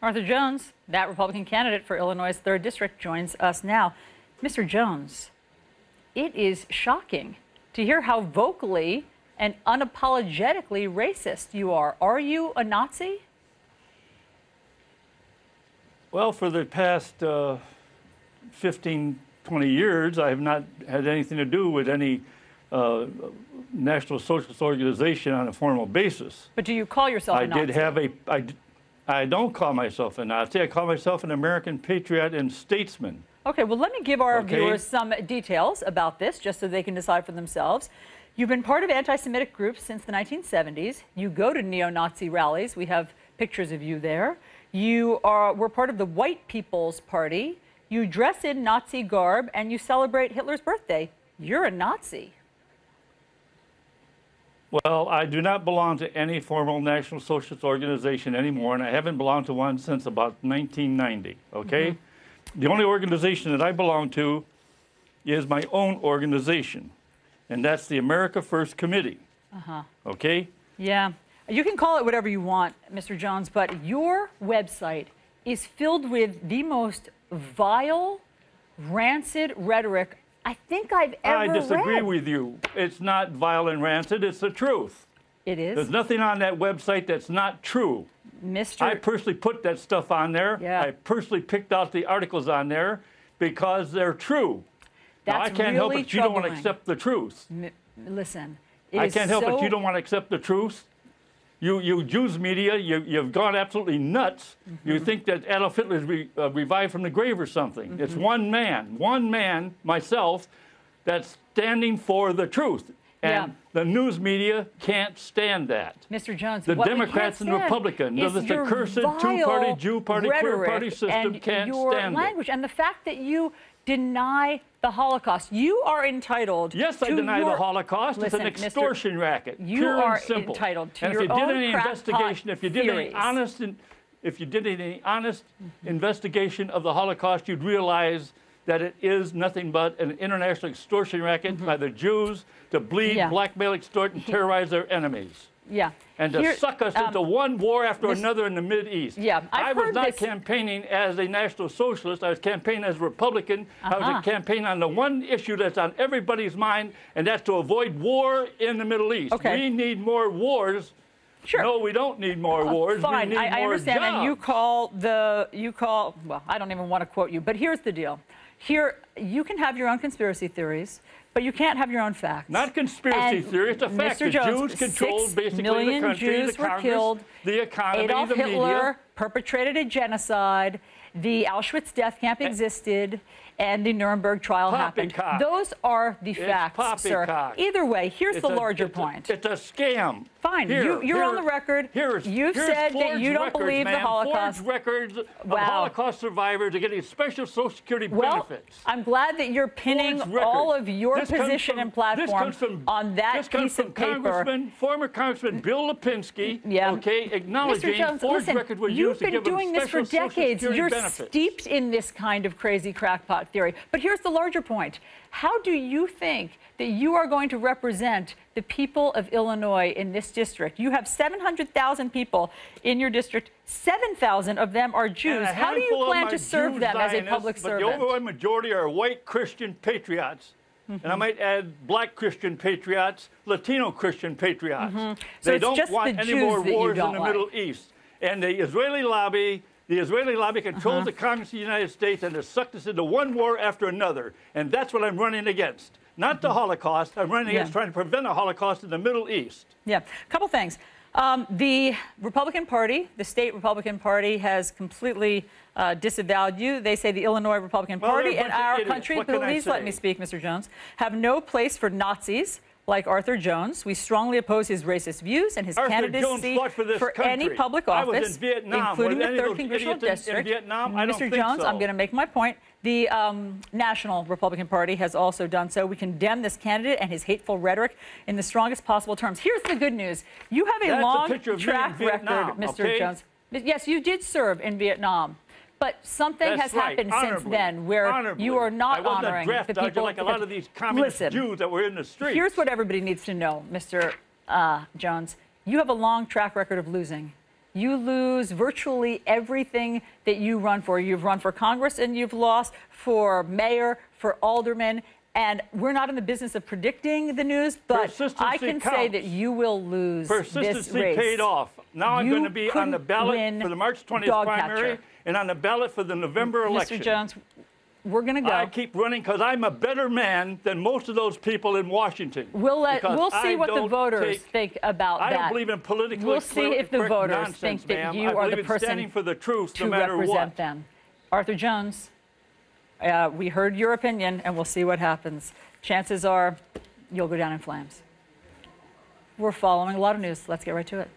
Arthur Jones, that Republican candidate for Illinois' 3rd District, joins us now. Mr. Jones, it is shocking to hear how vocally and unapologetically racist you are. Are you a Nazi? Well, for the past 15, 20 years, I have not had anything to do with any National Socialist organization on a formal basis. But do you call yourself a Nazi? I don't call myself a Nazi. I call myself an American patriot and statesman. Okay, well, let me give our viewers some details about this, just so they can decide for themselves. You've been part of anti-Semitic groups since the 1970s. You go to neo-Nazi rallies. We have pictures of you there. You were part of the White People's Party. You dress in Nazi garb, and you celebrate Hitler's birthday. You're a Nazi. Well, I do not belong to any formal National Socialist organization anymore, and I haven't belonged to one since about 1990, okay? Mm-hmm. The only organization that I belong to is my own organization, and that's the America First Committee, okay? Yeah. You can call it whatever you want, Mr. Jones, but your website is filled with the most vile, rancid rhetoric I think I've ever read. I disagree with you. It's not vile and rancid. It's the truth. It is? There's nothing on that website that's not true. I personally put that stuff on there. Yeah. I personally picked out the articles on there because they're true. That's now, I can't help it you don't want to accept the truth. Listen, I can't help it you don't want to accept the truth. You Jews media, you've gone absolutely nuts. You think that Adolf Hitler is revived from the grave or something. It's one man, myself, that's standing for the truth. And the news media can't stand that. Mr. Jones, the Democrats and Republicans, this accursed two-party, Jew party, queer party system can't stand language. And the fact that you deny the Holocaust. You are entitled Yes, I deny the Holocaust. It's an extortion racket. You are entitled to your own investigation, if you did any honest investigation of the Holocaust, you'd realize that it is nothing but an international extortion racket by the Jews to bleed, blackmail, extort, and terrorize their enemies. Yeah. And to suck us into one war after another in the Mideast. Yeah, I was not campaigning as a National Socialist. I was campaigning as a Republican. I was campaigning on the one issue that's on everybody's mind, and that's to avoid war in the Middle East. Okay. We need more wars. Sure. No, we don't need more wars. Fine, we need I more understand. jobs. And well, I don't even want to quote you, but here's the deal. Here, you can have your own conspiracy theories, but you can't have your own facts. Not conspiracy theory, it's a fact. Mr. Jones, the Jews controlled basically the country, Jews the Congress, were killed. the economy, Adolf the Hitler media. perpetrated a genocide. The Auschwitz death camp existed, and the Nuremberg trial happened. Those are the facts, sir. Either way, here's the larger point. It's a scam. Fine, you're on the record. You've said that you don't believe the Holocaust. Forged records of Holocaust survivors are getting special Social Security benefits. I'm glad that you're pinning all of your position and platform on that piece of paper. Former Congressman Bill Lipinski, acknowledging Mr. Jones, forged records were used to give them you've been doing this for decades. You're steeped in this kind of crazy crackpot theory. But here's the larger point. How do you think that you are going to represent the people of Illinois in this district? You have 700,000 people in your district. 7,000 of them are Jews. How do you plan to serve them as a public servant? But the overwhelming majority are white Christian patriots. And I might add black Christian patriots, Latino Christian patriots. So they don't want any more wars in the Middle East. And the Israeli lobby controls the Congress of the United States and has sucked us into one war after another. And that's what I'm running against. Not the Holocaust. I'm running against trying to prevent a Holocaust in the Middle East. Yeah, a couple things. The Republican Party, the state Republican Party, has completely disavowed you. They say the Illinois Republican Party and our country, please let me speak, Mr. Jones, have no place for Nazis like Arthur Jones. We strongly oppose his racist views and his candidacy for any public office, including the 3rd Congressional District. Mr. Jones, I'm going to make my point. The National Republican Party has also done so. We condemn this candidate and his hateful rhetoric in the strongest possible terms. Here's the good news. You have a long track record, Mr. Jones. Yes, you did serve in Vietnam. But something has happened since then where you are not honoring the people. Like a lot of these communist Jews that were in the streets. Here's what everybody needs to know, Mr. Jones. You have a long track record of losing. you lose virtually everything that you run for. You've run for Congress and you've lost, for mayor, for alderman. And we're not in the business of predicting the news, but I can say that you will lose this race. Persistency paid off. Now I'm going to be on the ballot for the March 20th primary and on the ballot for the November election. Mr. Jones, we're going to go. I keep running because I'm a better man than most of those people in Washington. We'll see what the voters think about that. I don't believe in politically We'll see if the voters think that you are the person standing for the truth, to no matter represent what. them. Arthur Jones, we heard your opinion, and we'll see what happens. Chances are you'll go down in flames. We're following a lot of news. Let's get right to it.